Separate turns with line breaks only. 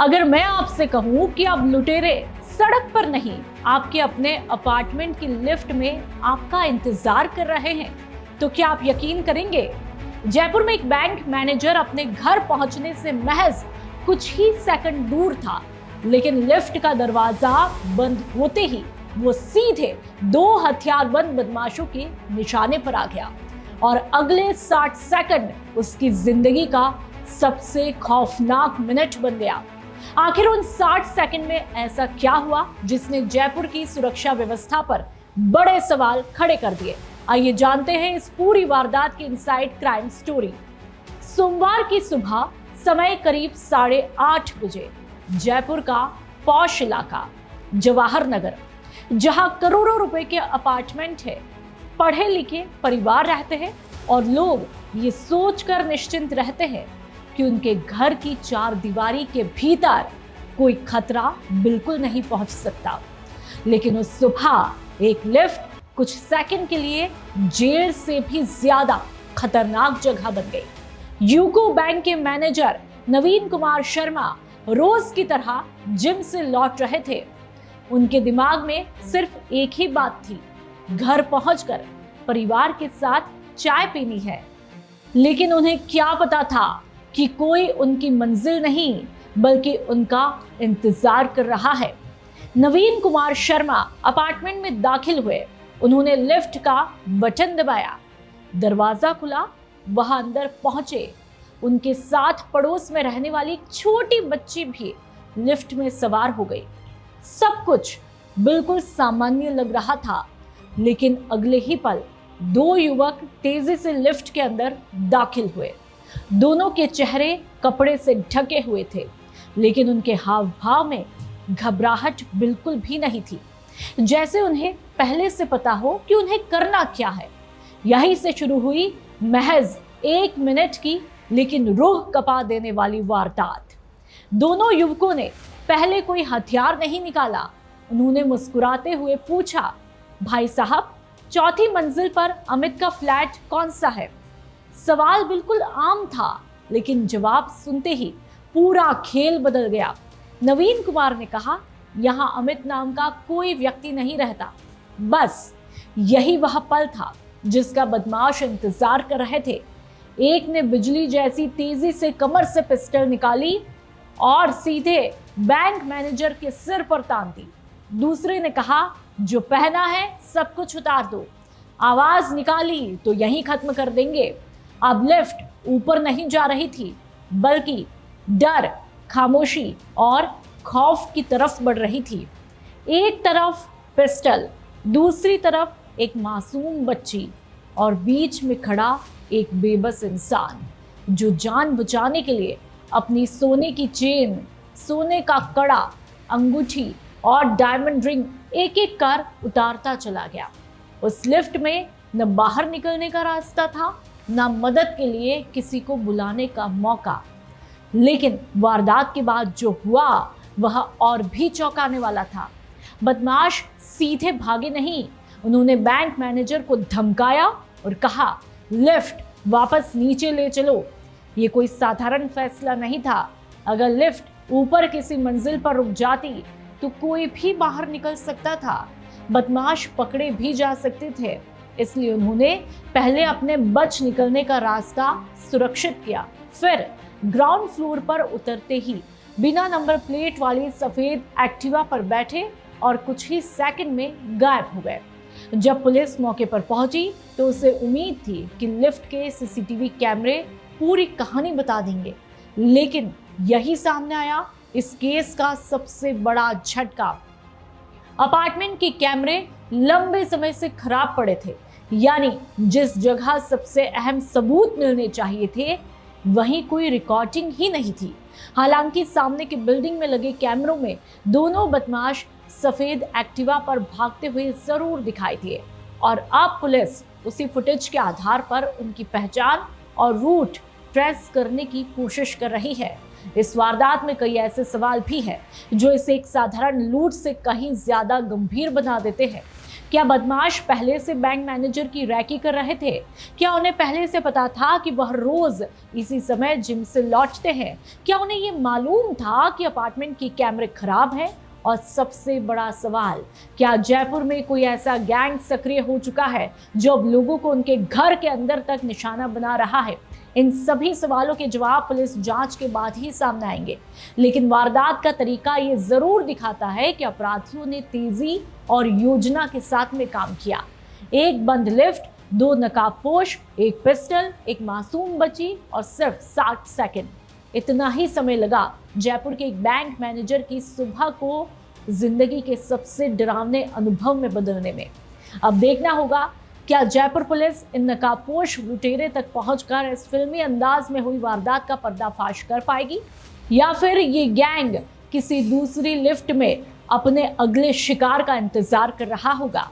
अगर मैं आपसे कहूं कि अब लुटेरे सड़क पर नहीं, आपके अपने अपार्टमेंट की लिफ्ट में आपका इंतजार कर रहे हैं, तो क्या आप यकीन करेंगे? जयपुर में एक बैंक मैनेजर अपने घर पहुंचने से महज कुछ ही सेकंड दूर था, लेकिन लिफ्ट का दरवाजा बंद होते ही वो सीधे 2 हथियारबंद बदमाशों के निशाने पर आ गया और अगले 60 सेकंड उसकी जिंदगी का सबसे खौफनाक मिनट बन गया। आखिर उन 60 सेकंड में ऐसा क्या हुआ जिसने जयपुर की सुरक्षा व्यवस्था पर बड़े सवाल खड़े कर दिए? आइए जानते हैं इस पूरी वारदात की इनसाइड क्राइम स्टोरी। सोमवार की सुबह समय करीब 8:30 बजे जयपुर का पॉश इलाका जवाहर नगर, जहां करोड़ों रुपए के अपार्टमेंट है, पढ़े लिखे परिवार रहते हैं और लोग ये सोचकर निश्चिंत रहते हैं कि उनके घर की 4 दीवारी के भीतर कोई खतरा बिल्कुल नहीं पहुंच सकता। लेकिन उस सुबह एक लिफ्ट कुछ सेकंड के लिए जेल से भी ज्यादा खतरनाक जगह बन गई। यूको बैंक के मैनेजर नवीन कुमार शर्मा रोज की तरह जिम से लौट रहे थे। उनके दिमाग में सिर्फ एक ही बात थी, घर पहुंचकर परिवार के साथ चाय पीनी है। लेकिन उन्हें क्या पता था कि कोई उनकी मंजिल नहीं बल्कि उनका इंतजार कर रहा है। नवीन कुमार शर्मा अपार्टमेंट में दाखिल हुए। उन्होंने लिफ्ट का बटन दबाया, दरवाजा खुला, वहां अंदर पहुंचे। उनके साथ पड़ोस में रहने वाली एक छोटी बच्ची भी लिफ्ट में सवार हो गई। सब कुछ बिल्कुल सामान्य लग रहा था, लेकिन अगले ही पल 2 युवक तेजी से लिफ्ट के अंदर दाखिल हुए। दोनों के चेहरे कपड़े से ढके हुए थे, लेकिन उनके हाव भाव में घबराहट बिल्कुल भी नहीं थी, जैसे उन्हें पहले से पता हो कि उन्हें करना क्या है। यहीं से शुरू हुई महज 1 मिनट की लेकिन रूह कपा देने वाली वारदात। दोनों युवकों ने पहले कोई हथियार नहीं निकाला। उन्होंने मुस्कुराते हुए पूछा, भाई साहब, 4थी मंजिल पर अमित का फ्लैट कौन सा है? सवाल बिल्कुल आम था, लेकिन जवाब सुनते ही पूरा खेल बदल गया। नवीन कुमार ने कहा, यहां अमित नाम का कोई व्यक्ति नहीं रहता। बस यही वह पल था जिसका बदमाश इंतजार कर रहे थे। एक ने बिजली जैसी तेजी से कमर से पिस्टल निकाली और सीधे बैंक मैनेजर के सिर पर तान दी। दूसरे ने कहा, जो पहना है सब कुछ उतार दो। आवाज निकाली तो यहीं खत्म कर देंगे। अब लिफ्ट ऊपर नहीं जा रही थी, बल्कि डर, खामोशी और खौफ की तरफ बढ़ रही थी। एक तरफ पिस्टल, दूसरी तरफ एक मासूम बच्ची और बीच में खड़ा एक बेबस इंसान जो जान बचाने के लिए अपनी सोने की चेन, सोने का कड़ा, अंगूठी और डायमंड रिंग एक एक कर उतारता चला गया। उस लिफ्ट में न बाहर निकलने का रास्ता था, न मदद के लिए किसी को बुलाने का मौका। लेकिन वारदात के बाद जो हुआ वह और भी चौंकाने वाला था। बदमाश सीधे भागे नहीं, उन्होंने बैंक मैनेजर को धमकाया और कहा, लिफ्ट वापस नीचे ले चलो। ये कोई साधारण फैसला नहीं था। अगर लिफ्ट ऊपर किसी मंजिल पर रुक जाती तो कोई भी बाहर निकल सकता था, बदमाश पकड़े भी जा सकते थे। इसलिए उन्होंने पहले अपने बच निकलने का रास्ता सुरक्षित किया, फिर ग्राउंड फ्लोर पर उतरते ही बिना नंबर प्लेट वाली सफेद एक्टिवा पर बैठे और कुछ ही सेकंड में गायब हो गए। जब पुलिस मौके पर पहुंची तो उसे उम्मीद थी कि लिफ्ट के सीसीटीवी कैमरे पूरी कहानी बता देंगे, लेकिन यही सामने आया इस केस का सबसे बड़ा झटका। अपार्टमेंट के कैमरे लंबे समय से खराब पड़े थे, यानी जिस जगह सबसे अहम सबूत मिलने चाहिए थे वहीं कोई रिकॉर्डिंग ही नहीं थी। हालांकि सामने की बिल्डिंग में लगे कैमरों में दोनों बदमाश सफेद एक्टिवा पर भागते हुए जरूर दिखाई दिए और अब पुलिस उसी फुटेज के आधार पर उनकी पहचान और रूट ट्रेस करने की कोशिश कर रही है। इस वारदात में कई ऐसे सवाल भी हैं जो इसे एक साधारण लूट से कहीं ज्यादा गंभीर बना देते हैं। क्या बदमाश पहले से बैंक मैनेजर की रैकी कर रहे थे? क्या उन्हें पहले से पता था कि वह रोज इसी समय जिम से लौटते हैं? क्या उन्हें ये मालूम था कि अपार्टमेंट की कैमरे खराब है? और सबसे बड़ा सवाल, क्या जयपुर में कोई ऐसा गैंग सक्रिय हो चुका है जो अब लोगों को उनके घर के अंदर तक निशाना बना रहा है? इन सभी सवालों के जवाब पुलिस जांच के बाद ही सामने आएंगे। लेकिन वारदात का तरीका ये जरूर दिखाता है कि अपराधियों ने तेजी और योजना के साथ में काम किया। एक बंद लिफ्ट, 2 नकाबपोश, एक पिस्टल, एक मासूम बच्ची और सिर्फ 60 सेकंड। इतना ही समय लगा जयपुर के एक बैंक मैनेजर की सुबह को जिंदगी के सबसे डरावने अनुभव में बदलने में। अब देखना होगा, क्या जयपुर पुलिस इन नकाबपोश लुटेरे तक पहुंचकर इस फिल्मी अंदाज में हुई वारदात का पर्दाफाश कर पाएगी, या फिर ये गैंग किसी दूसरी लिफ्ट में अपने अगले शिकार का इंतजार कर रहा होगा।